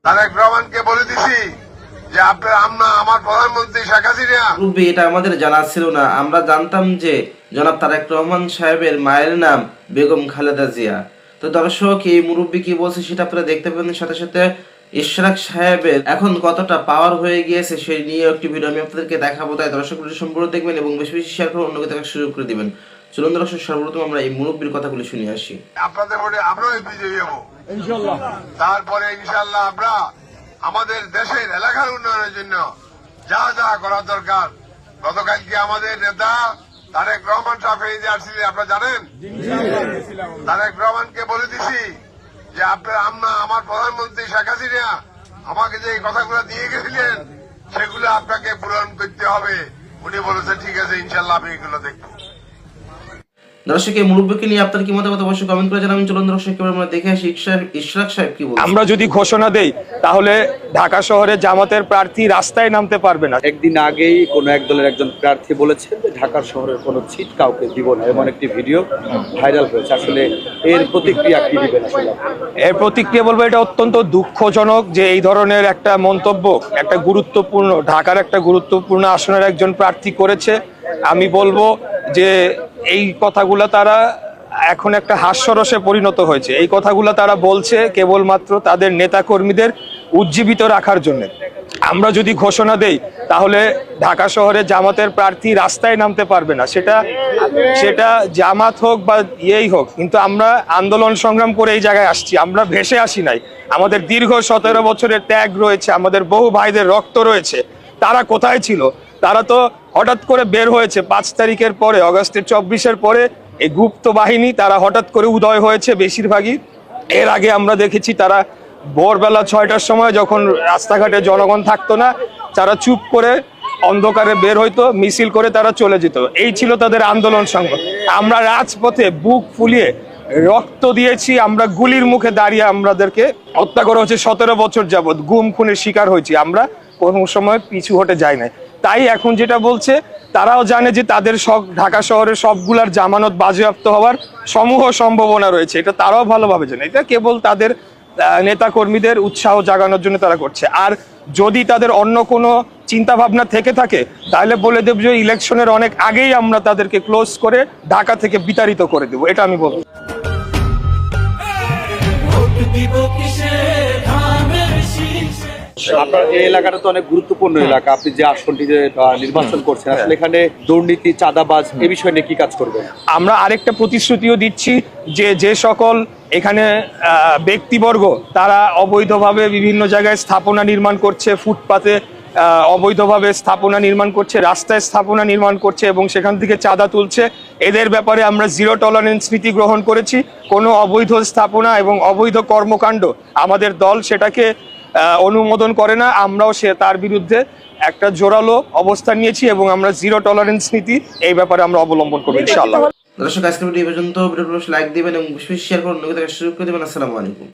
তারেক রহমানকে বলে দিছি যে আপনার আমার প্রধানমন্ত্রী শেখ হাসিনা। এটা আমাদের জানা ছিল না। আমরা জানতাম যে জনাব তারেক রহমান সাহেবের মায়ের নাম বেগম খালেদা জিয়া। তো দর্শক, এই মুরব্বী কি বলছে সেটা আপনারা দেখতে পাবেন। সাথে সাথে ইশরাক সাহেবের এখন কতটা পাওয়ার হয়ে গিয়েছে সেই নিয়ে একটি ভিডিও আমি আপনাদেরকে দেখাবো। তাই দর্শক ভিডিও সম্পূর্ণ দেখবেন এবং বেশি বেশি শেয়ার করে অন্যকে দেখার সুযোগ করে দিবেন। চলুন দর্শক, সর্বপ্রথম আমরা এই মুরব্বীর কথাগুলি শুনে আসি। আপনাদের ভোটে আমরাও বিজয়ী হবো ইনশাআল্লাহ। তারপরে ইনশাআল্লাহ আমরা আমাদের দেশের এলাকার উন্নয়নের জন্য যা যা করা দরকার, গতকালকে আমাদের নেতা তারেক রহমান সাহেব এই যে আসছিলেন, আপনারা জানেন, তারেক রহমানকে বলে দিছি যে আপনার আমার প্রধানমন্ত্রী শেখ হাসিনা আমাকে যে কথাগুলো দিয়ে গেছিলেন সেগুলো আপনাকে পূরণ করতে হবে। উনি বলেছেন ঠিক আছে, ইনশাল্লাহ আমি এগুলো দেখবো। দর্শক, এই মুরব্বীকে নিয়ে আপনার কি মতামত অবশ্যই কমেন্ট করে জানাবেন। চলুন দর্শক, এবার আমরা দেখে আসি ইশরাক সাহেব কি বলছেন। আমরা যদি ঘোষণা দেই তাহলে ঢাকা শহরে জামাতের প্রার্থী রাস্তায় নামতে পারবে না। একদিন আগেই কোন এক দলের একজন প্রার্থী বলেছেন যে ঢাকার শহরের কোনো সিট কাউকে দিব না, এমন একটি ভিডিও ভাইরাল হয়েছে। আসলে এর প্রতিক্রিয়া কি দিবেন? আসলে এর প্রতিক্রিয়া বলবো, এটা অত্যন্ত দুঃখজনক যে এই ধরনের একটা মন্তব্য একটা গুরুত্বপূর্ণ ঢাকার একটা গুরুত্বপূর্ণ আসনের একজন প্রার্থী করেছে। আমি বলবো যে এই কথাগুলো তারা এখন একটা হাস্যরসে পরিণত হয়েছে। এই কথাগুলো তারা বলছে কেবলমাত্র তাদের নেতা কর্মীদের উজ্জীবিত রাখার জন্য। আমরা যদি ঘোষণা দেই তাহলে ঢাকা শহরে জামাতের প্রার্থী রাস্তায় নামতে পারবে না, সেটা জামাত হোক বা ইয়েই হোক। কিন্তু আমরা আন্দোলন সংগ্রাম করে এই জায়গায় আসছি, আমরা ভেসে আসি নাই। আমাদের দীর্ঘ 17 বছরের ত্যাগ রয়েছে, আমাদের বহু ভাইদের রক্ত রয়েছে। তারা কোথায় ছিল? তারা তো হঠাৎ করে বের হয়েছে 5 তারিখের পরে, অগাস্টের 24-এর পরে এই গুপ্ত বাহিনী তারা হঠাৎ করে উদয় হয়েছে বেশিরভাগই। এর আগে আমরা দেখেছি তারা ভোরবেলা 6টার সময় যখন রাস্তাঘাটে জনগণ থাকতো না, তারা চুপ করে অন্ধকারে বের হইতো, মিছিল করে তারা চলে যেত। এই ছিল তাদের আন্দোলন সংগ্রাম। আমরা রাজপথে বুক ফুলিয়ে রক্ত দিয়েছি, আমরা গুলির মুখে দাঁড়িয়ে আমাদেরকে হত্যা করা হচ্ছে 17 বছর যাবৎ, গুম খুনের শিকার হয়েছি। আমরা কোনো সময় পিছু হটে যাই নাই। তাই এখন যেটা বলছে, তারাও জানে যে তাদের সব ঢাকা শহরের সবগুলার জামানত বাজেয়াপ্ত হওয়ার সমূহ সম্ভাবনা রয়েছে। এটা তারাও ভালোভাবে জানে। এটা কেবল তাদের নেতা কর্মীদের উৎসাহ জাগানোর জন্য তারা করছে। আর যদি তাদের অন্য কোনো চিন্তা ভাবনা থেকে থাকে তাহলে বলে দেব যে ইলেকশনের অনেক আগেই আমরা তাদেরকে ক্লোজ করে ঢাকা থেকে বিতাড়িত করে দেবো। এটা আমি বলবো। আপনার এই এলাকাটা তো অনেক গুরুত্বপূর্ণ এলাকা, আপনি যে আসনটিতে নির্বাচন করছেন, আসলে এখানে দুর্নীতি, চাঁদাবাজ এ বিষয় নিয়ে কি কাজ করবেন? আমরা আরেকটা প্রতিশ্রুতিও দিচ্ছি যে সকল এখানে ব্যক্তিবর্গ তারা অবৈধভাবে বিভিন্ন জায়গায় স্থাপনা নির্মাণ করছে, ফুটপাতে অবৈধভাবে স্থাপনা নির্মাণ করছে, রাস্তায় স্থাপনা নির্মাণ করছে এবং সেখান থেকে চাঁদা তুলছে, এদের ব্যাপারে আমরা 0 টলারেন্স নীতি গ্রহণ করেছি। কোনো অবৈধ স্থাপনা এবং অবৈধ কর্মকাণ্ড আমাদের দল সেটাকে অনুমোদন করে না। আমরাও তার বিরুদ্ধে একটা জোরালো অবস্থান নিয়েছি এবং আমরা 0 টলারেন্স নীতি এই ব্যাপারে আমরা অবলম্বন করবো ইনশাআল্লাহ। দর্শক, আজকের ভিডিও পর্যন্ত। ভিডিওটি লাইক দিবেন এবং বেশি বেশি শেয়ার করে অন্যকে দেখার সুযোগ করে দিবেন। আসসালামু আলাইকুম।